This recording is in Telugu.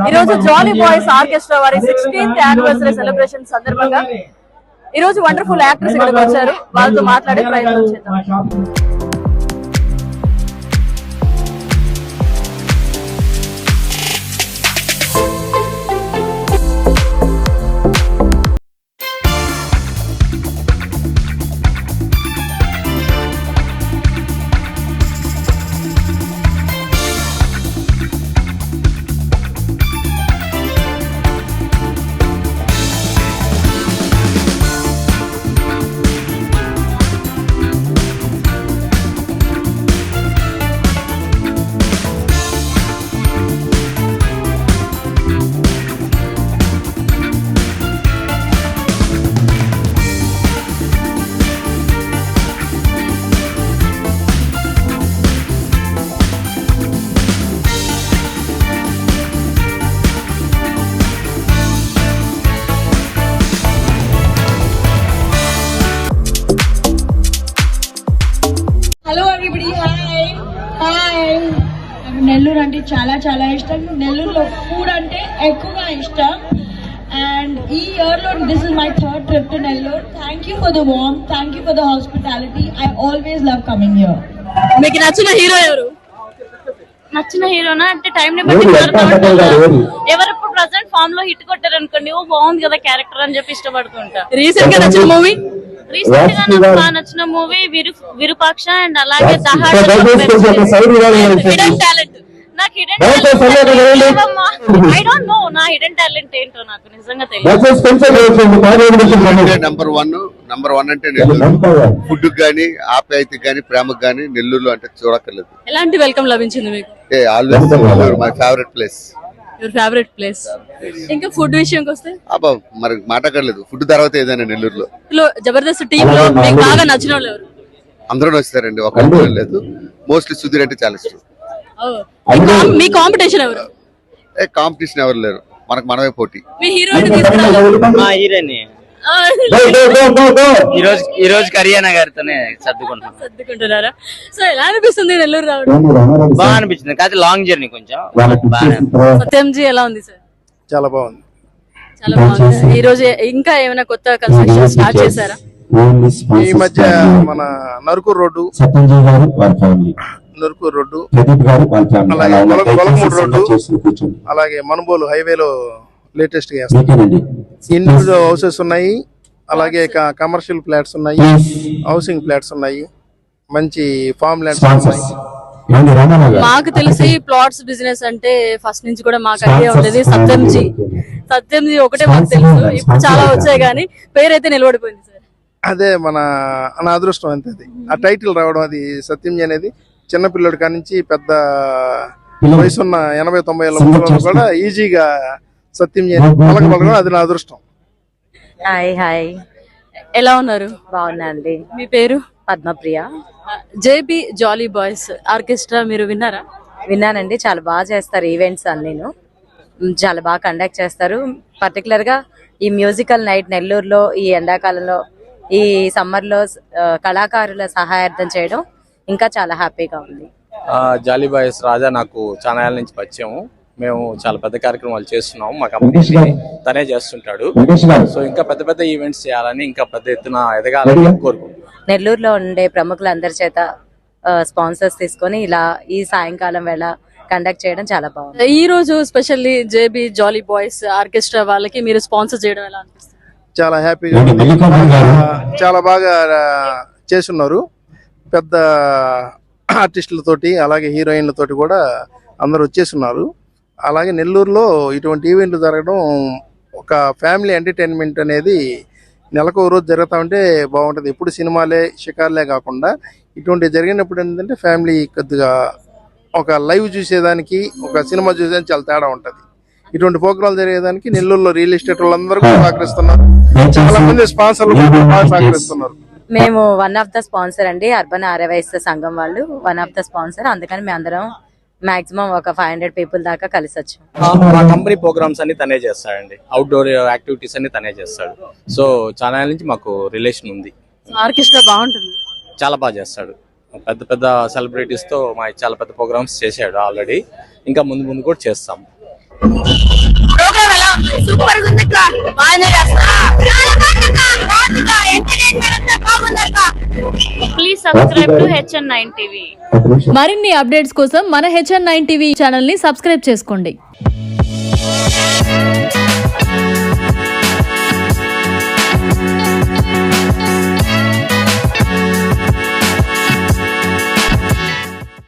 ఈ రోజు జాలీ బాయ్స్ ఆర్కెస్ట్రా వారి 16th యానివర్సరీ సెలబ్రేషన్ సందర్భంగా ఈ రోజు వండర్ఫుల్ యాక్టర్స్ ఇక్కడికి వచ్చారు. వాళ్ళతో మాట్లాడే ప్రయత్నం చేద్దాం. నెల్లూరు అంటే చాలా చాలా ఇష్టం. నెల్లూరులో ఫుడ్ అంటే ఎక్కువగా ఇష్టం. అండ్ ఈ ఇయర్ లో this is my third trip to Nellore. Thank you for the warm, thank you for the hospitality. I always love coming here. మీకు నచ్చిన హీరో ఎవరు? నచ్చిన హీరోనా అంటే టైం ని బట్టి ఎవరు ఇప్పుడు ప్రెసెంట్ ఫామ్ లో హిట్ కొట్టారు అనుకోండి, ఓ బాగుంది కదా క్యారెక్టర్ అని చెప్పి ఇష్టపడుతుంటా. రీసెంట్ గా నచ్చిన మూవీ? రీసెంట్ గా నాకు బాగా నచ్చిన మూవీ విరూపాక్ష అండ్ అలాగే దహాడ్. నాకు హిడెన్ ఐ డోంట్ నో నా హిడెన్ టాలెంట్ ఏంటో నాకు నిజంగా తెలియదు. నంబర్ వన్ అంటే నెల్లూరు. ఫుడ్ గానీ ఆప్యాయతకి గానీ ప్రేమకు గానీ నెల్లూరులో అంటే చూడక్కర్లేదు. ఎలాంటి వెల్కమ్ లభించింది మీకు? Always Nellore my favourite place. Your favourite place. ఇంకా ఫుడ్ విషయంకి వస్తే అబ్బా మరి మాట్లాడలేదు. ఫుడ్ తర్వాత ఏదైనా నెల్లూరులో జబర్దస్త్ టీమ్ లో మీకు బాగా నచ్చిన వాళ్ళు ఎవరు? అందరూ వస్తారండి, ఒక లేదు. మోస్ట్లీ సుధీర్ అంటే చాలా ఇష్టం. మీ కాంపిటీషన్ ఎవరు? కాంపిటీషన్ ఎవరు లేరు, మనకు మనమే పోటీ. మీ హీరోయిన్? మా హీరోయిన్ ఈ రోజు కరియానా గారితోనే సర్దుకుంటున్నారా? సో ఎలా అనిపిస్తుంది నెల్లూరు రావడం? బాగా అనిపించింది, కాదు లాంగ్ జర్నీ కొంచెం. సత్యంజీ ఎలా ఉంది సార్? చాలా బాగుంది, చాలా బాగుంది. ఈ రోజు ఇంకా ఏమైనా కొత్త కన్స్ట్రక్షన్ స్టార్ట్ చేశారా? ఈ మధ్య మన నరుకూరు రోడ్డు, అలాగే గొలగమూడు రోడ్డు, అలాగే మనుబోలు హైవేలో లేటెస్ట్ గా ఇండివిజువల్ హౌసెస్ ఉన్నాయి, అలాగే కమర్షియల్ ఫ్లాట్స్ ఉన్నాయి, హౌసింగ్ ఫ్లాట్స్ ఉన్నాయి, మంచి ఫార్మ్ ల్యాండ్స్ ఉన్నాయి. మాకు తెలిసి ప్లాట్స్ బిజినెస్ అంటే ఫస్ట్ నుంచి కూడా మాకు ఐడియా ఉండేది సత్యంజీ ఒకటే మాకు తెలుసు. ఇప్పుడు చాలా వచ్చాయి కానీ పేరైతే నిలబడిపోయింది సార్. అదే నా అదృష్టం అంతే. అది ఆ టైటిల్ రావడం, అది సత్యంజీ అనేది చిన్న పిల్లడి కాడి నుంచి పెద్ద వయసున్న 80-90 ఏళ్ళ కూడా ఈజీగా సత్యంజీ పలకడం, అది నా అదృష్టం. హాయ్, ఎలా ఉన్నారు? బాగున్నా అండి. మీ పేరు? పద్మప్రియ. జేబీ జాలీ బాయ్స్ ఆర్కెస్ట్రా మీరు విన్నారా? విన్నానండి, చాలా బాగా చేస్తారు ఈవెంట్స్ అన్నీను, చాలా బాగా కండక్ట్ చేస్తారు. పర్టికులర్ గా ఈ మ్యూజికల్ నైట్ నెల్లూరులో ఈ ఎండాకాలంలో ఈ సమ్మర్ లో కళాకారుల సహాయార్థం చేయడం ఇంకా చాలా హ్యాపీగా ఉంది. జాలీ బాయ్స్ రాజా నాకు చాలా ఏళ్ళ నుంచి పరిచయం. మేము చాలా పెద్ద కార్యక్రమాలు చేస్తున్నాము, మా కంపెనీ తనే చేస్తుంటాడు. సో ఇంకా పెద్ద పెద్ద ఈవెంట్స్ చేయాలని, ఇంకా పెద్ద ఎత్తున ఎదగాలని కోరుకుంటున్నాం. నెల్లూరులో ఉండే ప్రముఖులందరి చేత స్పాన్సర్స్ తీసుకొని ఇలా ఈ సాయంకాలం వేళ కండక్ట్ చేయడం చాలా బాగుంది. ఈ రోజు స్పెషల్లీ జేబీ జాలీ బాయ్స్ ఆర్కెస్ట్రా వాళ్ళకి మీరు స్పాన్సర్ చేయడం ఎలా అనిపిస్తుంది? చాలా హ్యాపీగా, చాలా బాగా చేస్తున్నారు. పెద్ద ఆర్టిస్టులతోటి అలాగే హీరోయిన్లతోటి కూడా అందరు వచ్చేస్తున్నారు. అలాగే నెల్లూరులో ఇటువంటి ఈవెంట్లు జరగడం, ఒక ఫ్యామిలీ ఎంటర్టైన్మెంట్ అనేది నెలకు రోజు జరుగుతూ ఉంటే బాగుంటుంది. ఎప్పుడు సినిమాలే షికార్లే కాకుండా ఇటువంటి జరిగినప్పుడు ఏంటంటే ఫ్యామిలీ కొద్దిగా ఒక లైవ్ చూసేదానికి, ఒక సినిమా చూసేదానికి చాలా తేడా ఉంటుంది. ఇటువంటి ప్రోగ్రాంలు జరిగేదానికి నెల్లూరులో రియల్ ఎస్టేట్ వాళ్ళందరూ కూడా సహకరిస్తున్నారు, చాలా మంది స్పాన్సర్లు బాగా సహకరిస్తున్నారు. మేము వన్ ఆఫ్ ద స్పాన్సర్ అండి, అర్బన్ ఆర్ఎవైఎస్ సంఘం వాళ్ళు వన్ ఆఫ్ ద స్పాన్సర్. అందుకని మేము అందరం మాక్సిమం ఒక 500 పీపుల్ దాకా కలిసి వచ్చాం. మా కంపెనీ ప్రోగ్రామ్స్ అన్ని తనే చేస్తాడండి, అవుట్డోర్ యాక్టివిటీస్ అన్ని తనే చేస్తాడు. సో చాలా నుంచి మాకు రిలేషన్ ఉంది. ఆర్కెస్ట్రా బాగుంటుంది, చాలా బాగా చేస్తాడు. పెద్ద పెద్ద సెలబ్రిటీస్ తో మా చాలా పెద్ద ప్రోగ్రామ్స్ చేశాడు ఆల్రెడీ, ఇంకా ముందు ముందు కూడా చేస్తాం. ప్రోగ్రామ్ ఎలా సూపర్ గా ఉంది అక్క. బాగానే please subscribe to HN9 TV. మరిన్ని అప్డేట్స్ కోసం మన HN9 టీవీ ఛానల్ ని సబ్స్క్రైబ్ చేసుకోండి.